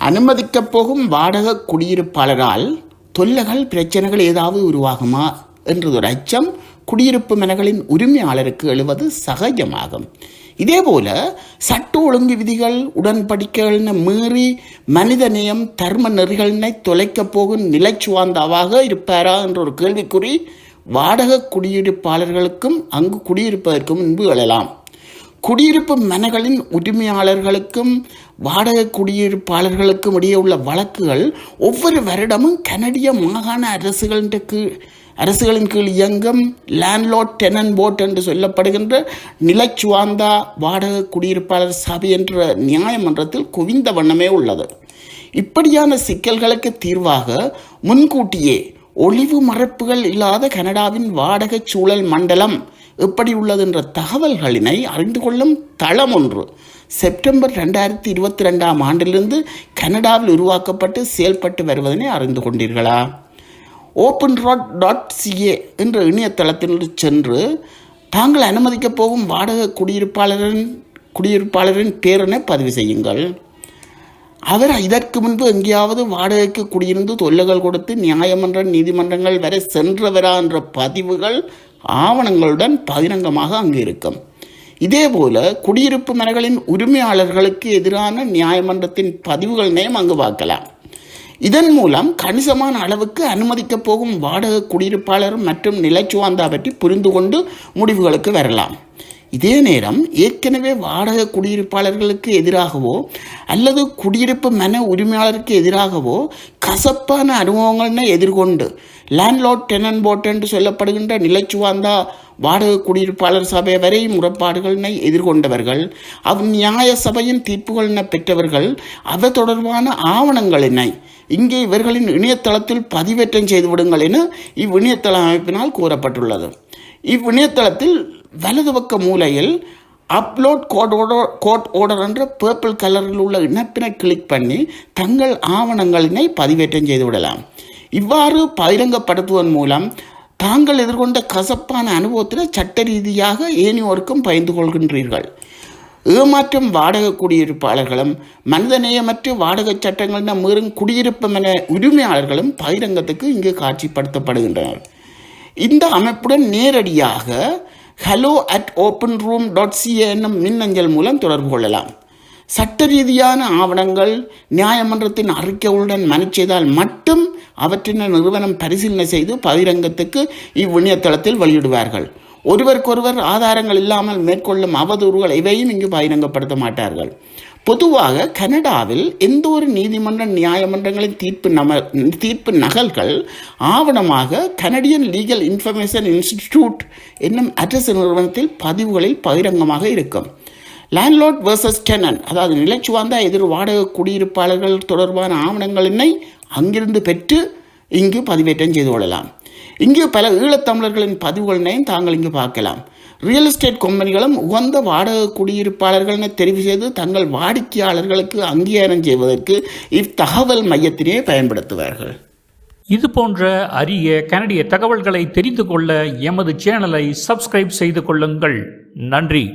அனுமதிக்கப் போகும் வாடகை குடியிருப்பாளரால் தொல்லைகள் பிரச்சனைகள் ஏதாவது உருவாகுமா என்றதொரு அச்சம் குடியிருப்பு மனைகளின் உரிமையாளருக்கு எழுவது சகஜமாகும். இதேபோல சட்ட ஒழுங்கு விதிகள் உடன்படிக்கைகளினை மீறி மனித நேயம் தர்ம நெறிகளினை தொலைக்கப் போகும் நிலைச்சுவாந்தாவாக இருப்பாரா என்ற ஒரு கேள்விக்குறி வாடகை குடியிருப்பாளர்களுக்கும் அங்கு குடியிருப்பதற்கு முன்பு எழலாம். குடியிருப்பு மனைகளின் உரிமையாளர்களுக்கும் வாடகை குடியிருப்பாளர்களுக்கும் இடையே உள்ள வழக்குகள் ஒவ்வொரு வருடமும் கனடிய மாகாண அரசுகளின் கீழ் இயங்கும் லேண்ட்லார்ட் டெனன்ட் போர்ட் என்று சொல்லப்படுகின்ற நிலச்சுவாந்தா வாடகை குடியிருப்பாளர் சபை என்ற நியாயமன்றத்தில் குவிந்த வண்ணமே உள்ளது. இப்படியான சிக்கல்களுக்கு தீர்வாக முன்கூட்டியே ஒளிவு மறைப்புகள் இல்லாத கனடாவின் வாடகை சூழல் மண்டலம் எப்படி உள்ளது என்ற தகவல்களினை அறிந்து கொள்ளும் தளம் ஒன்று செப்டம்பர் 2022 ஆண்டிலிருந்து கனடாவில் உருவாக்கப்பட்டு செயல்பட்டு வருவதனை அறிந்து கொண்டீர்களா? openrod.ca என்ற இணையதளத்தில் சென்று தாங்கள் அனுமதிக்கப் போகும் வாடகை குடியிருப்பாளரின் பேரனை பதிவு செய்யுங்கள். அவர் இதற்கு முன்பு எங்கேயாவது வாடகைக்கு குடியிருந்து தொல்லைகள் கொடுத்து நியாயமன்ற நீதிமன்றங்கள் வரை சென்றவரா என்ற பதிவுகள் ஆவணங்களுடன் பகிரங்கமாக அங்கு இருக்கும். இதேபோல குடியிருப்பு மனைகளின் உரிமையாளர்களுக்கு எதிரான நியாயமன்றத்தின் பதிவுகளினையும் அங்கு பார்க்கலாம். இதன் மூலம் கணிசமான அளவுக்கு அனுமதிக்கப் போகும் வாடகை குடியிருப்பாளர் மற்றும் நிலச்சுவாந்தா பற்றி புரிந்து கொண்டு முடிவுகளுக்கு வரலாம். இதே நேரம் ஏற்கனவே வாடகை குடியிருப்பாளர்களுக்கு எதிராகவோ அல்லது குடியிருப்பு மன உரிமையாளருக்கு எதிராகவோ கசப்பான அனுபவங்களை எதிர்கொண்டு லேண்ட்லார்ட் டெனன்ட் போர்ட் என்று சொல்லப்படுகின்ற நிலச்சுவாந்தா வாடகை குடியிருப்பாளர் சபை வரை முறைப்பாடுகளினை எதிர்கொண்டவர்கள், நியாய சபையின் தீர்ப்புகளினை பெற்றவர்கள், அவை தொடர்பான ஆவணங்களினை இங்கே இவர்களின் இணையதளத்தில் பதிவேற்றம் செய்துவிடுங்கள் என இவ்விணையதள அமைப்பினால் கூறப்பட்டுள்ளது. இவ்விணையதளத்தில் வலது பக்க மூலையில் அப்லோட் கோட் ஆர்டர் என்ற பர்பிள் கலரில் உள்ள இணைப்பினை கிளிக் பண்ணி தங்கள் ஆவணங்களினை பதிவேற்றம் செய்துவிடலாம். இவ்வாறு பகிரங்கப்படுத்துவதன் மூலம் தாங்கள் எதிர்கொண்ட கசப்பான அனுபவத்தில் சட்ட ரீதியாக ஏனையோருக்கும் பகிர்ந்து கொள்கின்றீர்கள். ஏமாற்றும் வாடகை குடியிருப்பாளர்களும் மனிதநேயமற்ற வாடகை சட்டங்களின் மீறும் குடியிருப்பு மன உரிமையாளர்களும் பகிரங்கத்துக்கு இங்கு காட்சிப்படுத்தப்படுகின்றனர். இந்த அமைப்புடன் நேரடியாக hello@openroom.ca என்னும் மின்னஞ்சல் மூலம் தொடர்பு கொள்ளலாம். சட்ட ரீதியான ஆவணங்கள் நியாயமன்றத்தின் அறிக்கைகளுடன் மனு செய்தால் மட்டும் அவற்றின் நிறுவனம் பரிசீலனை செய்து பகிரங்கத்துக்கு இவ்விணையதளத்தில் வெளியிடுவார்கள். ஒருவருக்கொருவர் ஆதாரங்கள் இல்லாமல் மேற்கொள்ளும் அவதூறுகள் இவையும் இங்கு பகிரங்கப்படுத்த மாட்டார்கள். பொதுவாக கனடாவில் எந்த ஒரு நீதிமன்ற நியாயமன்றங்களின் தீர்ப்பு நகல்கள் ஆவணமாக கனடியன் லீகல் இன்ஃபர்மேஷன் இன்ஸ்டிடியூட் என்னும் அரசு நிறுவனத்தில் பதிவுகளில் பகிரங்கமாக இருக்கும். லேண்ட்லார்ட் வெர்சஸ் டெனன்ட், அதாவது நிலச்சுவாந்தா எதிர் வாடகை குடியிருப்பாளர்கள் தொடர்பான ஆவணங்களினை அங்கிருந்து பெற்று இங்கு பதிவேற்றம் செய்து கொள்ளலாம். இங்கு பல ஈழத்தமிழர்களின் பதிவுகளினையும் தாங்கள் இங்கு பார்க்கலாம். ரியல் எஸ்டேட் கம்பெனிகளும் உகந்த வாடகை குடியிருப்பாளர்களை தெரிவு செய்து தங்கள் வாடிக்கையாளர்களுக்கு அங்கீகாரம் செய்வதற்கு இத்தகவல் மையத்தினை பயன்படுத்துவார்கள். இது போன்ற அரிய கனடிய தகவல்களை தெரிந்து கொள்ள எமது சேனலை சப்ஸ்கிரைப் செய்து கொள்ளுங்கள். நன்றி.